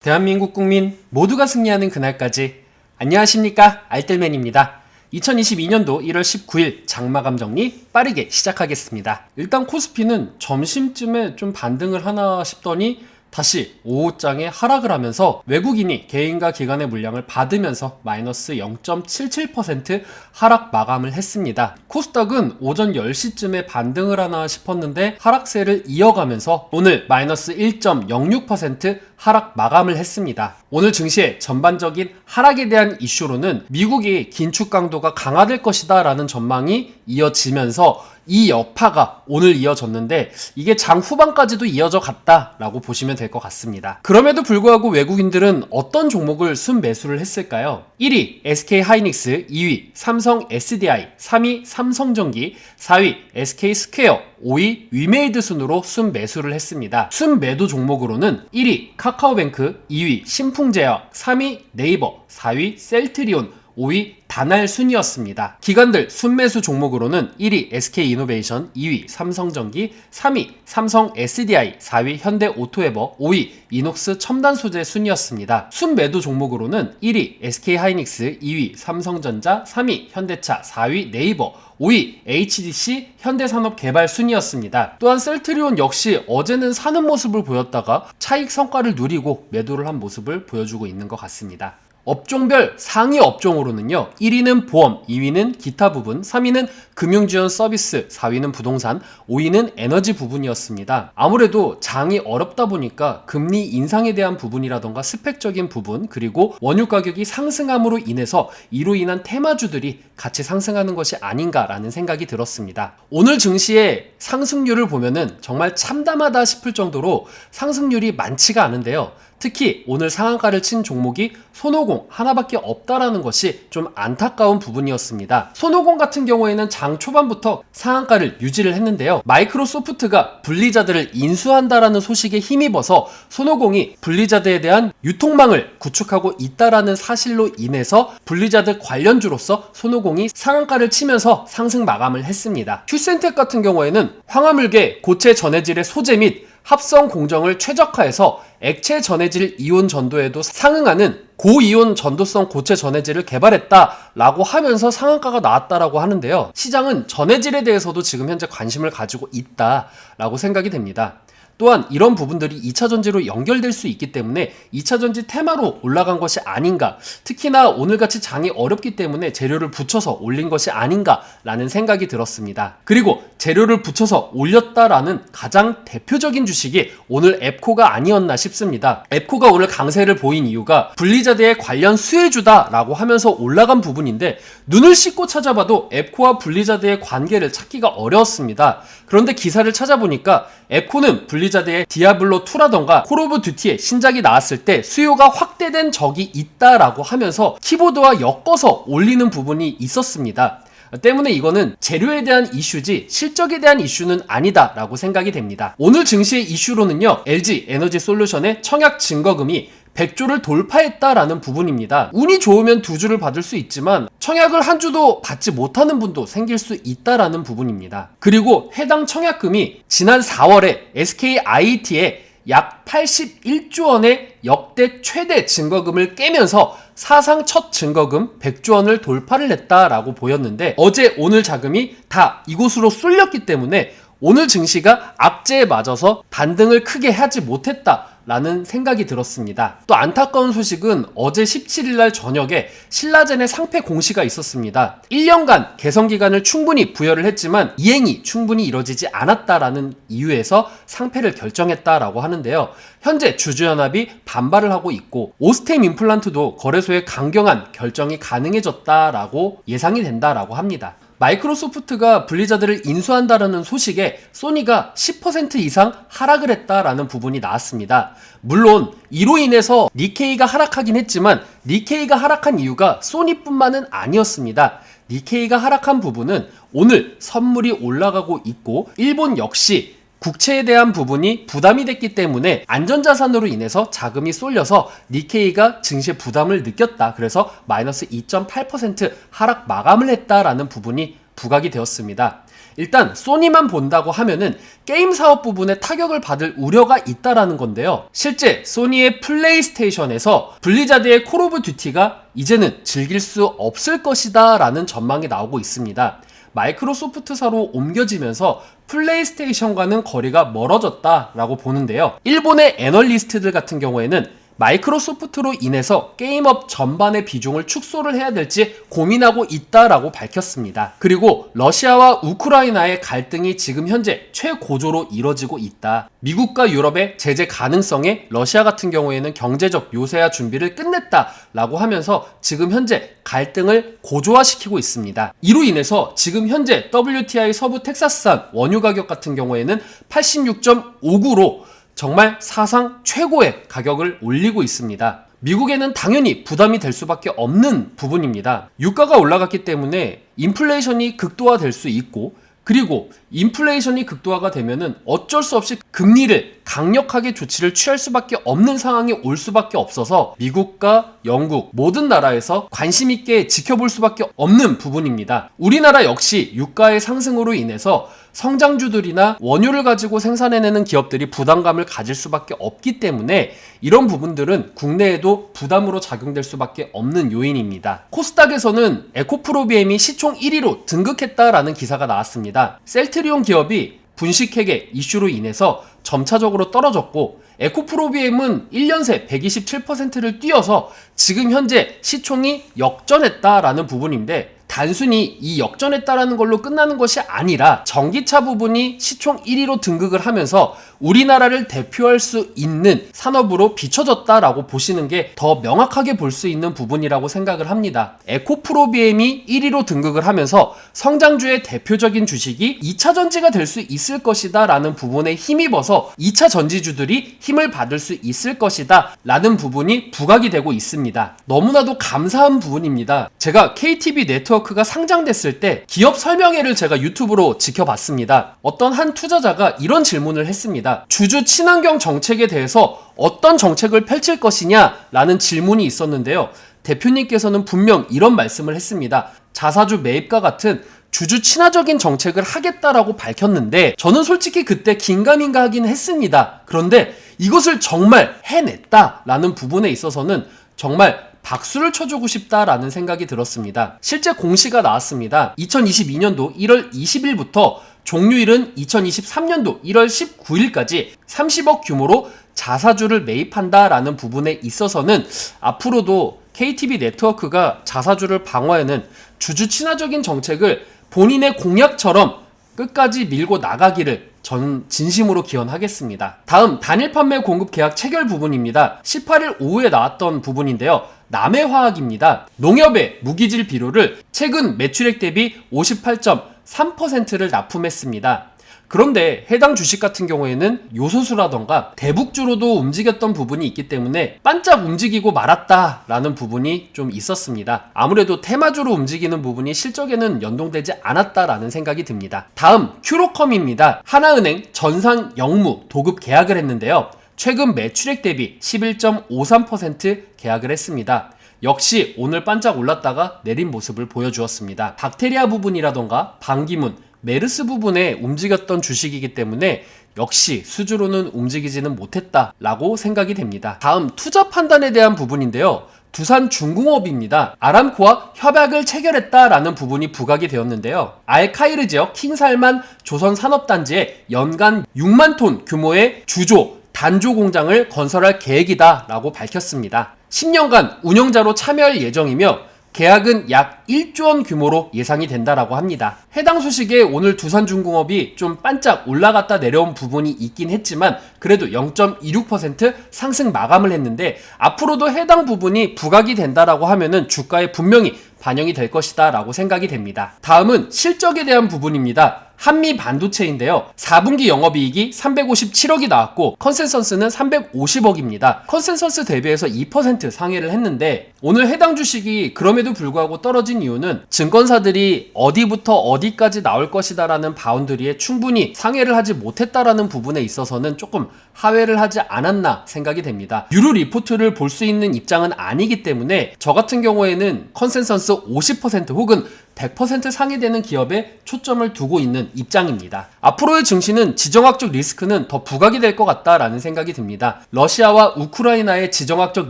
대한민국 국민 모두가 승리하는 그날까지. 안녕하십니까, 알뜰맨입니다. 2022년도 1월 19일 장마감 정리 빠르게 시작하겠습니다. 일단 코스피는 점심쯤에 좀 반등을 하나 싶더니 다시 오후장에 하락을 하면서 외국인이 개인과 기관의 물량을 받으면서 마이너스 0.77% 하락 마감을 했습니다. 코스닥은 오전 10시쯤에 반등을 하나 싶었는데 하락세를 이어가면서 오늘 마이너스 1.06% 하락 마감을 했습니다. 오늘 증시의 전반적인 하락에 대한 이슈로는 미국이 긴축 강도가 강화될 것이다 라는 전망이 이어지면서 이 여파가 오늘 이어졌는데 이게 장 후반까지도 이어져 갔다라고 보시면 될 것 같습니다. 그럼에도 불구하고 외국인들은 어떤 종목을 순매수를 했을까요? 1위 SK하이닉스, 2위 삼성 SDI, 3위 삼성전기, 4위 SK스퀘어, 5위 위메이드 순으로 순매수를 했습니다. 순매도 종목으로는 1위 카카오뱅크, 2위 신풍제약, 3위 네이버, 4위 셀트리온, 5위 다날 순이었습니다. 기관들 순매수 종목으로는 1위 SK이노베이션, 2위 삼성전기, 3위 삼성 SDI, 4위 현대오토에버, 5위 이녹스 첨단소재 순이었습니다. 순매도 종목으로는 1위 SK하이닉스, 2위 삼성전자, 3위 현대차, 4위 네이버, 5위 HDC 현대산업개발 순이었습니다. 또한 셀트리온 역시 어제는 사는 모습을 보였다가 차익 성과를 누리고 매도를 한 모습을 보여주고 있는 것 같습니다. 업종별 상위 업종으로는요, 1위는 보험, 2위는 기타 부분, 3위는 금융지원 서비스, 4위는 부동산, 5위는 에너지 부분이었습니다. 아무래도 장이 어렵다 보니까 금리 인상에 대한 부분이라던가 스펙적인 부분, 그리고 원유 가격이 상승함으로 인해서 이로 인한 테마주들이 같이 상승하는 것이 아닌가라는 생각이 들었습니다. 오늘 증시의 상승률을 보면은 정말 참담하다 싶을 정도로 상승률이 많지가 않은데요. 특히 오늘 상한가를 친 종목이 손오공 하나밖에 없다라는 것이 좀 안타까운 부분이었습니다. 손오공 같은 경우에는 장 초반부터 상한가를 유지를 했는데요. 마이크로소프트가 블리자드를 인수한다라는 소식에 힘입어서 손오공이 블리자드에 대한 유통망을 구축하고 있다라는 사실로 인해서 블리자드 관련주로서 손오공이 상한가를 치면서 상승 마감을 했습니다. 휴센텍 같은 경우에는 황화물계 고체 전해질의 소재 및 합성 공정을 최적화해서 액체 전해질 이온 전도에도 상응하는 고이온 전도성 고체 전해질을 개발했다라고 하면서 상한가가 나왔다라고 하는데요. 시장은 전해질에 대해서도 지금 현재 관심을 가지고 있다라고 생각이 됩니다. 또한 이런 부분들이 2차전지로 연결될 수 있기 때문에 2차전지 테마로 올라간 것이 아닌가, 특히나 오늘같이 장이 어렵기 때문에 재료를 붙여서 올린 것이 아닌가라는 생각이 들었습니다. 그리고 재료를 붙여서 올렸다라는 가장 대표적인 주식이 오늘 앱코가 아니었나 싶습니다. 앱코가 오늘 강세를 보인 이유가 블리자드의 관련 수혜주다라고 하면서 올라간 부분인데 눈을 씻고 찾아봐도 앱코와 블리자드의 관계를 찾기가 어려웠습니다. 그런데 기사를 찾아보니까 앱코는 블리자드의 디아블로2라던가 콜 오브 듀티의 신작이 나왔을 때 수요가 확대된 적이 있다라고 하면서 키보드와 엮어서 올리는 부분이 있었습니다. 때문에 이거는 재료에 대한 이슈지 실적에 대한 이슈는 아니다라고 생각이 됩니다. 오늘 증시의 이슈로는요, LG 에너지솔루션의 청약 증거금이 100조를 돌파했다라는 부분입니다. 운이 좋으면 2주를 받을 수 있지만 청약을 한 주도 받지 못하는 분도 생길 수 있다라는 부분입니다. 그리고 해당 청약금이 지난 4월에 SKIT에 약 81조 원의 역대 최대 증거금을 깨면서 사상 첫 증거금 100조 원을 돌파를 했다라고 보였는데 어제 오늘 자금이 다 이곳으로 쏠렸기 때문에 오늘 증시가 악재에 맞아서 반등을 크게 하지 못했다라는 생각이 들었습니다. 또 안타까운 소식은 어제 17일날 저녁에 신라젠의 상패 공시가 있었습니다. 1년간 개선기간을 충분히 부여를 했지만 이행이 충분히 이뤄지지 않았다라는 이유에서 상패를 결정했다라고 하는데요. 현재 주주연합이 반발을 하고 있고 오스템 임플란트도 거래소의 강경한 결정이 가능해졌다라고 예상이 된다라고 합니다. 마이크로소프트가 블리자드를 인수한다라는 소식에 소니가 10% 이상 하락을 했다라는 부분이 나왔습니다. 물론 이로 인해서 니케이가 하락하긴 했지만 니케이가 하락한 이유가 소니뿐만은 아니었습니다. 니케이가 하락한 부분은 오늘 선물이 올라가고 있고 일본 역시 국채에 대한 부분이 부담이 됐기 때문에 안전자산으로 인해서 자금이 쏠려서 니케이가 증시에 부담을 느꼈다. 그래서 마이너스 2.8% 하락 마감을 했다라는 부분이 부각이 되었습니다. 일단 소니만 본다고 하면은 게임 사업 부분에 타격을 받을 우려가 있다라는 건데요. 실제 소니의 플레이스테이션에서 블리자드의 콜 오브 듀티가 이제는 즐길 수 없을 것이다 라는 전망이 나오고 있습니다. 마이크로소프트사로 옮겨지면서 플레이스테이션과는 거리가 멀어졌다라고 보는데요. 일본의 애널리스트들 같은 경우에는 마이크로소프트로 인해서 게임업 전반의 비중을 축소를 해야 될지 고민하고 있다라고 밝혔습니다. 그리고 러시아와 우크라이나의 갈등이 지금 현재 최고조로 이뤄지고 있다. 미국과 유럽의 제재 가능성에 러시아 같은 경우에는 경제적 요새화 준비를 끝냈다라고 하면서 지금 현재 갈등을 고조화시키고 있습니다. 이로 인해서 지금 현재 WTI 서부 텍사스산 원유 가격 같은 경우에는 86.59로 정말 사상 최고의 가격을 올리고 있습니다. 미국에는 당연히 부담이 될 수밖에 없는 부분입니다. 유가가 올라갔기 때문에 인플레이션이 극도화될 수 있고, 그리고 인플레이션이 극도화가 되면은 어쩔 수 없이 금리를 강력하게 조치를 취할 수밖에 없는 상황이 올 수밖에 없어서 미국과 영국 모든 나라에서 관심 있게 지켜볼 수밖에 없는 부분입니다. 우리나라 역시 유가의 상승으로 인해서 성장주들이나 원유를 가지고 생산해내는 기업들이 부담감을 가질 수밖에 없기 때문에 이런 부분들은 국내에도 부담으로 작용될 수밖에 없는 요인입니다. 코스닥에서는 에코프로비엠이 시총 1위로 등극했다라는 기사가 나왔습니다. 셀트리온 기업이 분식회계 이슈로 인해서 점차적으로 떨어졌고, 에코프로비엠은 1년 새 127%를 뛰어서 지금 현재 시총이 역전했다라는 부분인데, 단순히 이 역전했다라는 걸로 끝나는 것이 아니라 전기차 부분이 시총 1위로 등극을 하면서 우리나라를 대표할 수 있는 산업으로 비춰졌다라고 보시는 게 더 명확하게 볼 수 있는 부분이라고 생각을 합니다. 에코프로비엠이 1위로 등극을 하면서 성장주의 대표적인 주식이 2차 전지가 될 수 있을 것이다 라는 부분에 힘입어서 2차 전지주들이 힘을 받을 수 있을 것이다 라는 부분이 부각이 되고 있습니다. 너무나도 감사한 부분입니다. 제가 KTB 네트워크가 상장됐을 때 기업 설명회를 제가 유튜브로 지켜봤습니다. 어떤 한 투자자가 이런 질문을 했습니다. 주주 친환경 정책에 대해서 어떤 정책을 펼칠 것이냐 라는 질문이 있었는데요. 대표님께서는 분명 이런 말씀을 했습니다. 자사주 매입과 같은 주주 친화적인 정책을 하겠다라고 밝혔는데, 저는 솔직히 그때 긴가민가 하긴 했습니다. 그런데 이것을 정말 해냈다라는 부분에 있어서는 정말 박수를 쳐주고 싶다라는 생각이 들었습니다. 실제 공시가 나왔습니다. 2022년도 1월 20일부터 종료일은 2023년도 1월 19일까지 30억 규모로 자사주를 매입한다라는 부분에 있어서는 앞으로도 KTB 네트워크가 자사주를 방어하는 주주 친화적인 정책을 본인의 공약처럼 끝까지 밀고 나가기를 전 진심으로 기원하겠습니다. 다음 단일 판매 공급 계약 체결 부분입니다. 18일 오후에 나왔던 부분인데요. 남해화학입니다. 농협의 무기질 비료를 최근 매출액 대비 58.3%를 납품했습니다. 그런데 해당 주식 같은 경우에는 요소수라던가 대북주로도 움직였던 부분이 있기 때문에 반짝 움직이고 말았다라는 부분이 좀 있었습니다. 아무래도 테마주로 움직이는 부분이 실적에는 연동되지 않았다라는 생각이 듭니다. 다음 큐로컴입니다. 하나은행 전산 영무 도급 계약을 했는데요. 최근 매출액 대비 11.53% 계약을 했습니다. 역시 오늘 반짝 올랐다가 내린 모습을 보여주었습니다. 박테리아 부분이라던가 반기문, 메르스 부분에 움직였던 주식이기 때문에 역시 수주로는 움직이지는 못했다라고 생각이 됩니다. 다음 투자 판단에 대한 부분인데요. 두산중공업입니다. 아람코와 협약을 체결했다라는 부분이 부각이 되었는데요. 알카이르 지역 킹살만 조선산업단지에 연간 6만 톤 규모의 주조, 단조 공장을 건설할 계획이다 라고 밝혔습니다. 10년간 운영자로 참여할 예정이며 계약은 약 1조 원 규모로 예상이 된다라고 합니다. 해당 소식에 오늘 두산중공업이 좀 반짝 올라갔다 내려온 부분이 있긴 했지만 그래도 0.26% 상승 마감을 했는데, 앞으로도 해당 부분이 부각이 된다라고 하면은 주가에 분명히 반영이 될 것이다 라고 생각이 됩니다. 다음은 실적에 대한 부분입니다. 한미 반도체인데요. 4분기 영업이익이 357억이 나왔고 컨센서스는 350억입니다. 컨센서스 대비해서 2% 상회를 했는데, 오늘 해당 주식이 그럼에도 불구하고 떨어진 이유는 증권사들이 어디부터 어디까지 나올 것이다 라는 바운더리에 충분히 상회를 하지 못했다라는 부분에 있어서는 조금 하회를 하지 않았나 생각이 됩니다. 유료 리포트를 볼 수 있는 입장은 아니기 때문에 저 같은 경우에는 컨센서스 50% 혹은 100% 상회되는 기업에 초점을 두고 있는 입장입니다. 앞으로의 증시는 지정학적 리스크는 더 부각이 될 것 같다라는 생각이 듭니다. 러시아와 우크라이나의 지정학적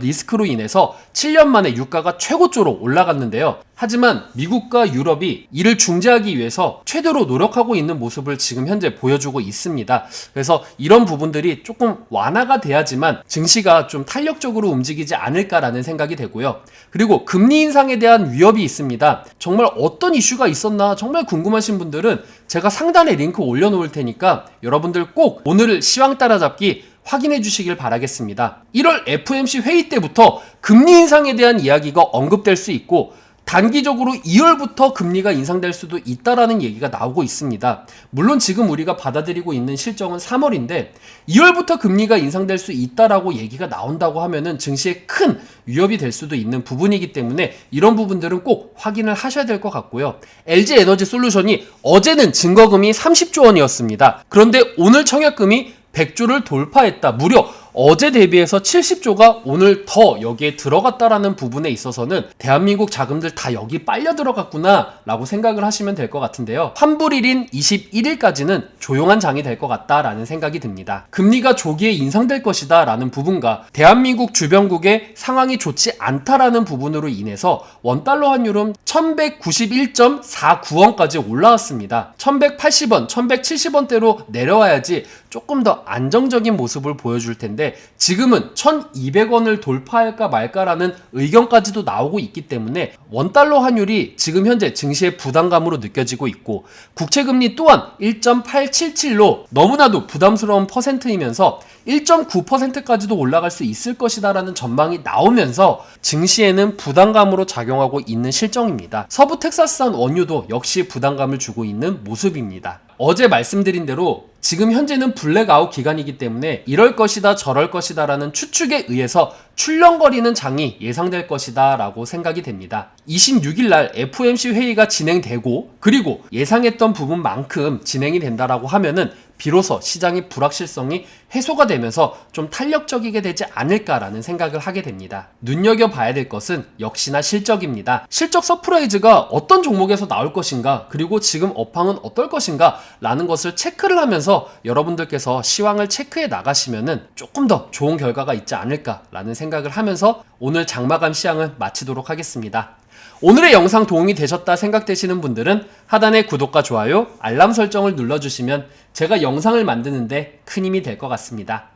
리스크로 인해서 7년 만에 유가가 최고조로 올라갔는데요. 하지만 미국과 유럽이 이를 중재하기 위해서 최대로 노력하고 있는 모습을 지금 현재 보여주고 있습니다. 그래서 이런 부분들이 조금 완화가 돼야지만 증시가 좀 탄력적으로 움직이지 않을까라는 생각이 되고요. 그리고 금리 인상에 대한 위협이 있습니다. 정말 어떤 이슈가 있었나 정말 궁금하신 분들은 제가 상단에 링크 올려놓을 테니까 여러분들 꼭 오늘 시황 따라잡기 확인해 주시길 바라겠습니다. 1월 FOMC 회의 때부터 금리 인상에 대한 이야기가 언급될 수 있고 단기적으로 2월부터 금리가 인상될 수도 있다라는 얘기가 나오고 있습니다. 물론 지금 우리가 받아들이고 있는 실정은 3월인데 2월부터 금리가 인상될 수 있다라고 얘기가 나온다고 하면은 증시에 큰 위협이 될 수도 있는 부분이기 때문에 이런 부분들은 꼭 확인을 하셔야 될 것 같고요. LG에너지솔루션이 어제는 증거금이 30조 원이었습니다. 그런데 오늘 청약금이 100조를 돌파했다. 무려 어제 대비해서 70조가 오늘 더 여기에 들어갔다라는 부분에 있어서는 대한민국 자금들 다 여기 빨려 들어갔구나 라고 생각을 하시면 될 것 같은데요. 환불일인 21일까지는 조용한 장이 될 것 같다라는 생각이 듭니다. 금리가 조기에 인상될 것이다 라는 부분과 대한민국 주변국의 상황이 좋지 않다라는 부분으로 인해서 원달러 환율은 1191.49원까지 올라왔습니다. 1180원, 1170원대로 내려와야지 조금 더 안정적인 모습을 보여줄 텐데 지금은 1200원을 돌파할까 말까라는 의견까지도 나오고 있기 때문에 원달러 환율이 지금 현재 증시의 부담감으로 느껴지고 있고 국채금리 또한 1.877로 너무나도 부담스러운 퍼센트이면서 1.9%까지도 올라갈 수 있을 것이다라는 전망이 나오면서 증시에는 부담감으로 작용하고 있는 실정입니다. 서부 텍사스산 원유도 역시 부담감을 주고 있는 모습입니다. 어제 말씀드린 대로 지금 현재는 블랙아웃 기간이기 때문에 이럴 것이다 저럴 것이다 라는 추측에 의해서 출렁거리는 장이 예상될 것이다 라고 생각이 됩니다. 26일 날 FOMC 회의가 진행되고 그리고 예상했던 부분만큼 진행이 된다라고 하면은 비로소 시장의 불확실성이 해소가 되면서 좀 탄력적이게 되지 않을까라는 생각을 하게 됩니다. 눈여겨봐야 될 것은 역시나 실적입니다. 실적 서프라이즈가 어떤 종목에서 나올 것인가 그리고 지금 업황은 어떨 것인가 라는 것을 체크를 하면서 여러분들께서 시황을 체크해 나가시면은 조금 더 좋은 결과가 있지 않을까라는 생각을 하면서 오늘 장마감 시황은 마치도록 하겠습니다. 오늘의 영상 도움이 되셨다 생각되시는 분들은 하단의 구독과 좋아요, 알람 설정을 눌러주시면 제가 영상을 만드는데 큰 힘이 될 것 같습니다.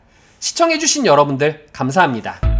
시청해주신 여러분들 감사합니다.